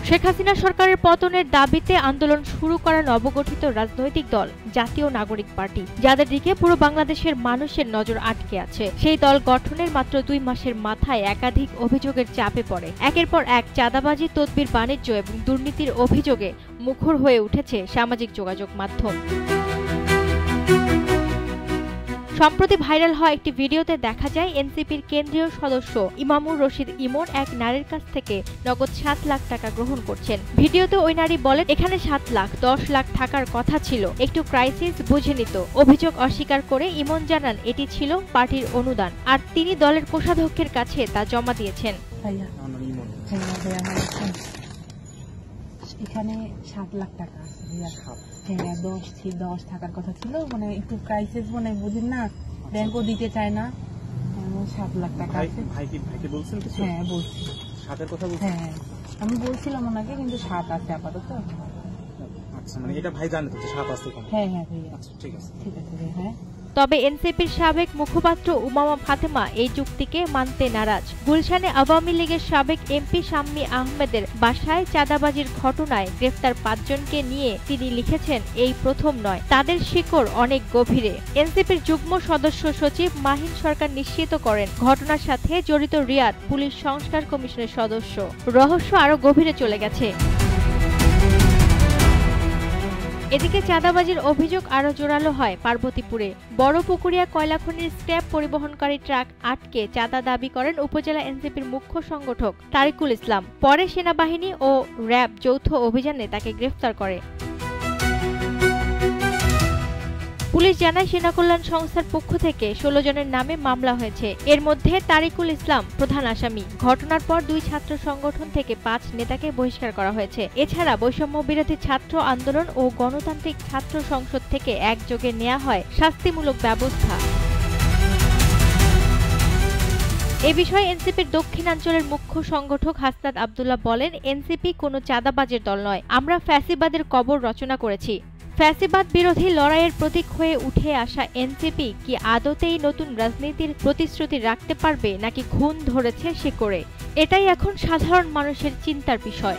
শেখ হাসিনা সরকারের পতনের দাবিতে আন্দোলন শুরু করা নবগঠিত রাজনৈতিক দল জাতীয় নাগরিক পার্টি, যাদের দিকে পুরো বাংলাদেশের মানুষের নজর আটকে আছে। সেই দল গঠনের মাত্র 2 মাসের মাথায় একাধিক অভিযোগের চাপে পড়ে। একের পর এক চাঁদাবাজি, তদবির বাণিজ্য এবং দুর্নীতির অভিযোগে মুখর হয়ে উঠেছে সামাজিক যোগাযোগ মাধ্যম। সম্প্রতি ভাইরাল হওয়া একটি ভিডিওতে দেখা যায় এনসিপির কেন্দ্রীয় সদস্য ইমামুর রশিদ ইমন এক নারীর কাছ থেকে নগদ 7 লাখ টাকা গ্রহণ করছেন। ভিডিওতে ওই নারী বলেন, এখানে 7 লাখ 10 লাখ টাকার কথা ছিল, একটু ক্রাইসিস বুঝে নিত। অভিযোগ অস্বীকার করে ইমন জানান এটি ছিল পার্টির অনুদান আর তিনি দলের কোষাধ্যক্ষের কাছে তা জমা দিয়েছেন। এখানে 7 লাখ টাকা আছে ভাইয়া। হ্যাঁ, 10 টাকার কথা ছিল, মানে একটু ক্রাইসিস, মানে বুঝেন না, ব্যাংকও দিতে চায় না। 7 লাখ টাকা আছে। ভাইকে বলছেন কিছু? হ্যাঁ বলছি। 7 এর কথা বলছেন? হ্যাঁ, আমি বলছিলাম ওনাকে, কিন্তু 7 আছে আপাতত। আচ্ছা, মানে এটা ভাই জানে তো যে 7 আছে? হ্যাঁ হ্যাঁ ভাইয়া। আচ্ছা, ঠিক আছে হ্যাঁ। তবে এনসিপির সাবেক মুখপাত্র উমামা ফাতেমা এই যুক্তিকে মানতে নারাজ। গুলশানে আওয়ামী লীগের সাবেক এমপি শাম্মী আহমেদের বাসায় চাঁদাবাজির ঘটনায় গ্রেফতার 5 জনকে নিয়ে তিনি লিখেছেন, এই প্রথম নয়, তাদের শিকড় অনেক গভীরে। এনসিপির যুগ্ম সদস্য সচিব মাহিন সরকার নিশ্চিত করেন, ঘটনার সাথে জড়িত রিয়াদ পুলিশ সংস্কার কমিশনের সদস্য। রহস্য আরো গভীরে চলে গেছে। এদিকে চাঁদাবাজির অভিযোগ আরো জোরালো হয় পার্বতীপুরে। বড়পুকুরিয়া কয়লাখনির স্ক্র্যাপ পরিবহনকারী ট্রাক আটকে চাঁদা দাবি করেন উপজেলা এনসিপির মুখ্য সংগঠক তারিকুল ইসলাম। পরে সেনাবাহিনী ও র্যাব যৌথ অভিযানে তাকে গ্রেফতার করে। পুলিশ জানায়, সেনা কল্যাণ সংস্থার পক্ষ থেকে 16 জনের নামে মামলা হয়েছে। এর মধ্যে তারিকুল ইসলাম প্রধান আসামি। ঘটনার পর 2 ছাত্র সংগঠন থেকে 5 নেতাকে বহিষ্কার করা হয়েছে। এছাড়া বৈষম্য বিরোধী ছাত্র আন্দোলন ও গণতান্ত্রিক ছাত্র সংসদ থেকে একযোগে নেওয়া হয় শাস্তিমূলক ব্যবস্থা। এ বিষয়ে এনসিপির দক্ষিণাঞ্চলের মুখ্য সংগঠক হাসনাত আব্দুল্লাহ বলেন, এনসিপি কোনো চাঁদাবাজের দল নয়, আমরা ফ্যাসিবাদের কবর রচনা করেছি। ফ্যাসিবাদ বিরোধী লড়াইয়ের প্রতীক হয়ে উঠে আসা এনসিপি কি আদতেই নতুন রাজনীতির প্রতিশ্রুতি রাখতে পারবে, নাকি ঘুণ ধরেছে শিকড়ে? এটাই এখন সাধারণ মানুষের চিন্তার বিষয়।